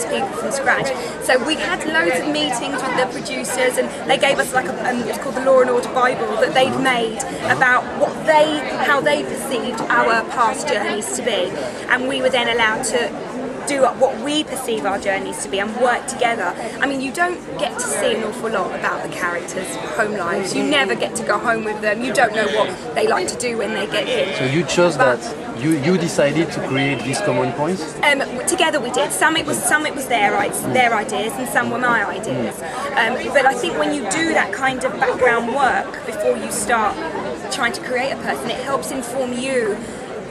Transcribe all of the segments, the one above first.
people from scratch. So we had loads of meetings with the producers, and they gave us like it's called the Law and Order Bible that they'd made about how they perceived our past journeys to be, and we were then allowed to do what we perceive our journeys to be and work together. I mean, you don't get to see an awful lot about the characters' home lives. You never get to go home with them. You don't know what they like to do when they get in. So you chose that. You decided to create these common points? Together we did. Some it was their ideas, and some were my ideas. But I think when you do that kind of background work before you start trying to create a person, it helps inform you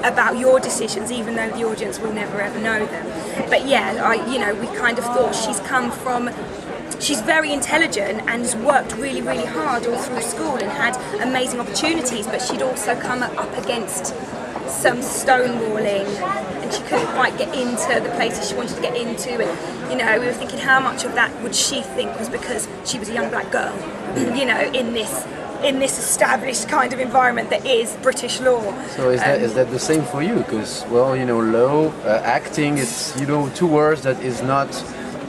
about your decisions, even though the audience will never ever know them. But yeah, we kind of thought she's very intelligent and has worked really, really hard all through school and had amazing opportunities, but she'd also come up against some stonewalling, and she couldn't quite get into the places she wanted to get into, and we were thinking how much of that would she think was because she was a young black girl, in this established kind of environment that is British law. So is that the same for you? Because, well, law, acting, it's, two words that is not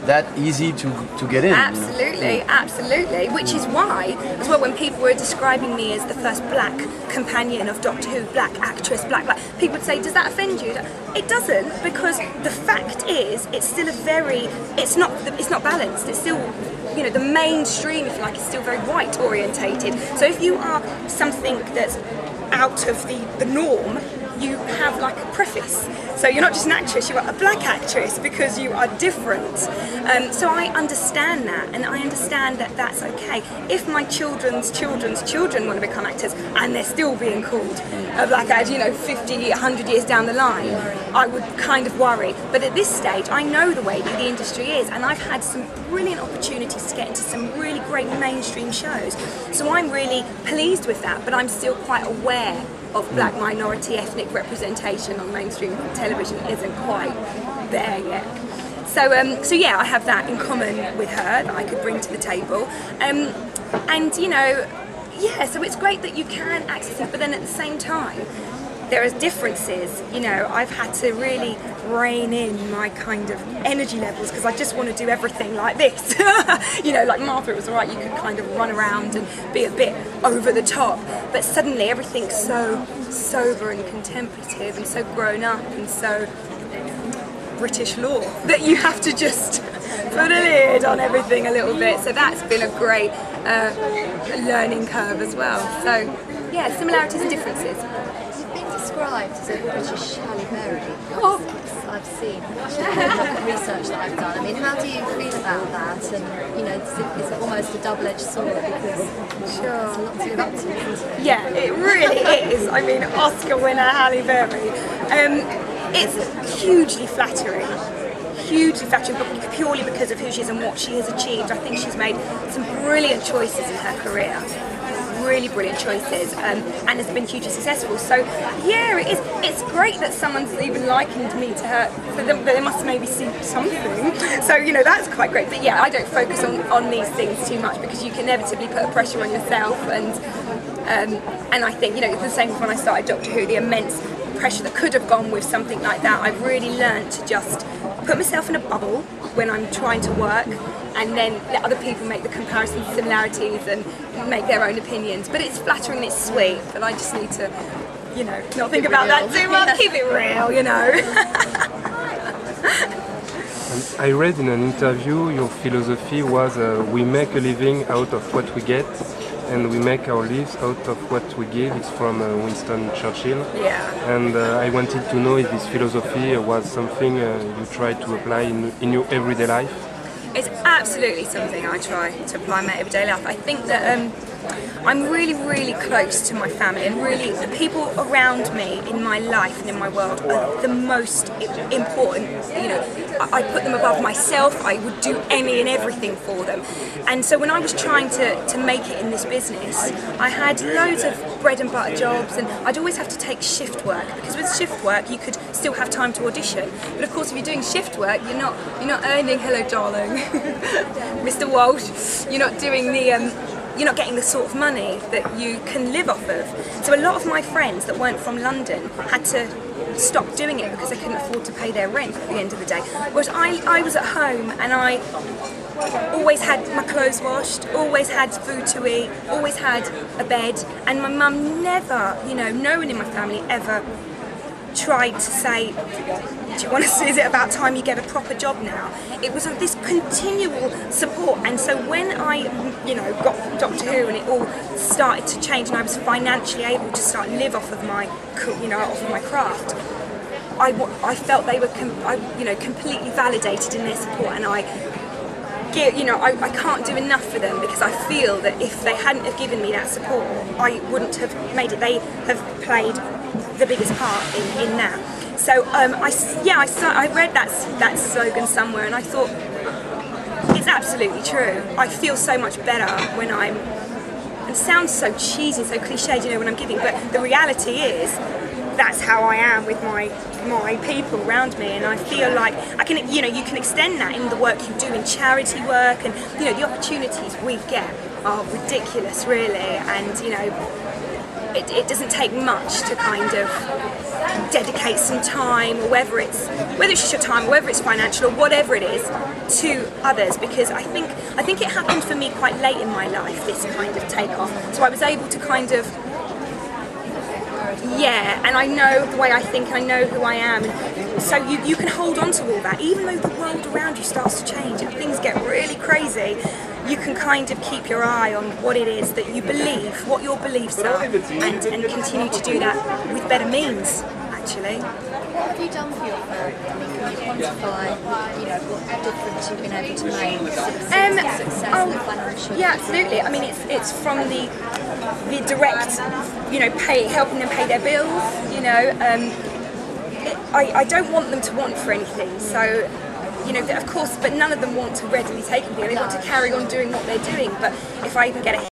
that easy to get in. Absolutely, absolutely. Which is why, as well, when people were describing me as the first black companion of Doctor Who, black actress, black, people would say, does that offend you? It doesn't, because the fact is, it's still it's not balanced. It's still, the mainstream, if you like, is still very white orientated. So if you are something that's out of the norm, you have like a preface. So you're not just an actress, you are a black actress because you are different. So I understand that, and I understand that that's okay. If my children's children want to become actors and they're still being called a black actor, 50, 100 years down the line, I would kind of worry. But at this stage, I know the way that the industry is, and I've had some brilliant opportunities to get into some really great mainstream shows. So I'm really pleased with that, but I'm still quite aware of black minority ethnic representation on mainstream television isn't quite there yet. So yeah, I have that in common with her that I could bring to the table. So it's great that you can access it, but then at the same time, there are differences. I've had to really rein in my kind of energy levels because I just want to do everything like this. Like Martha, it was alright, you could kind of run around and be a bit over the top, but suddenly everything's so sober and contemplative and so grown up and so British law that you have to just put a lid on everything a little bit. So that's been a great learning curve as well. So yeah, similarities and differences. Described as a British Halle Berry. I've seen research that I've done. I mean, how do you feel about that? And is it almost a double-edged sword because there's a lot to live up to, isn't it? Yeah, it really is. I mean, Oscar winner Halle Berry. It's hugely flattering, but purely because of who she is and what she has achieved. I think she's made some brilliant choices in her career. Really brilliant choices, and has been hugely successful. So yeah, it's great that someone's even likened me to her. So they must maybe see something. So that's quite great. But yeah, I don't focus on these things too much because you can inevitably put pressure on yourself, and I think it's the same as when I started Doctor Who. The immense pressure that could have gone with something like that. I've really learned to just put myself in a bubble when I'm trying to work, and then let other people make the comparisons, similarities, and make their own opinions. But it's flattering and it's sweet, but I just need to, not think about that too much. Keep it real, I read in an interview your philosophy was we make a living out of what we get, and we make our lives out of what we give. It's from Winston Churchill. Yeah. And I wanted to know if this philosophy was something you try to apply in your everyday life. It's absolutely something I try to apply in my everyday life. I think that I'm really, really close to my family, and really the people around me in my life and in my world are the most important. I put them above myself. I would do any and everything for them. And so when I was trying to make it in this business, I had loads of bread and butter jobs, and I'd always have to take shift work, because with shift work you could still have time to audition. But of course, if you're doing shift work, you're not earning, hello darling, Mr. Walsh. You're not doing you're not getting the sort of money that you can live off of. So a lot of my friends that weren't from London had to stopped doing it because they couldn't afford to pay their rent at the end of the day. Whereas I was at home and I always had my clothes washed, always had food to eat, always had a bed, and my mum never, you know, no one in my family ever tried to say, do you want to, is it about time you get a proper job now? It was this continual support, and so when I, you know, got Doctor Who and it all started to change and I was financially able to start live off of my, you know, off of my craft, I felt they were, you know, completely validated in their support, and I can't do enough for them, because I feel that if they hadn't have given me that support, I wouldn't have made it. They have played the biggest part in that. So I read that slogan somewhere, and I thought it's absolutely true. I feel so much better when I'm. It sounds so cheesy, so cliched, you know, when I'm giving, but the reality is that's how I am with my people around me, and I feel like I can, you know, you can extend that in the work you do in charity work, and you know, the opportunities we get are ridiculous, really, and you know, it doesn't take much to kind of dedicate some time, or whether it's just your time, or whether it's financial, or whatever it is, to others, because I think it happened for me quite late in my life, this kind of takeoff, so I was able to kind of. Yeah, and I know the way I think, I know who I am, and so you can hold on to all that, even though the world around you starts to change and things get really crazy. You can kind of keep your eye on what it is that you believe, what your beliefs are, and continue to do that with better means, actually. What have you done for your family? I mean, can you quantify, you know, what difference you've been able to make, success and financial? Yeah, absolutely. I mean, it's from the direct, you know, helping them pay their bills. You know, I don't want them to want for anything. So, you know, of course, but none of them want to readily take anything. They want to carry on doing what they're doing. But if I can get a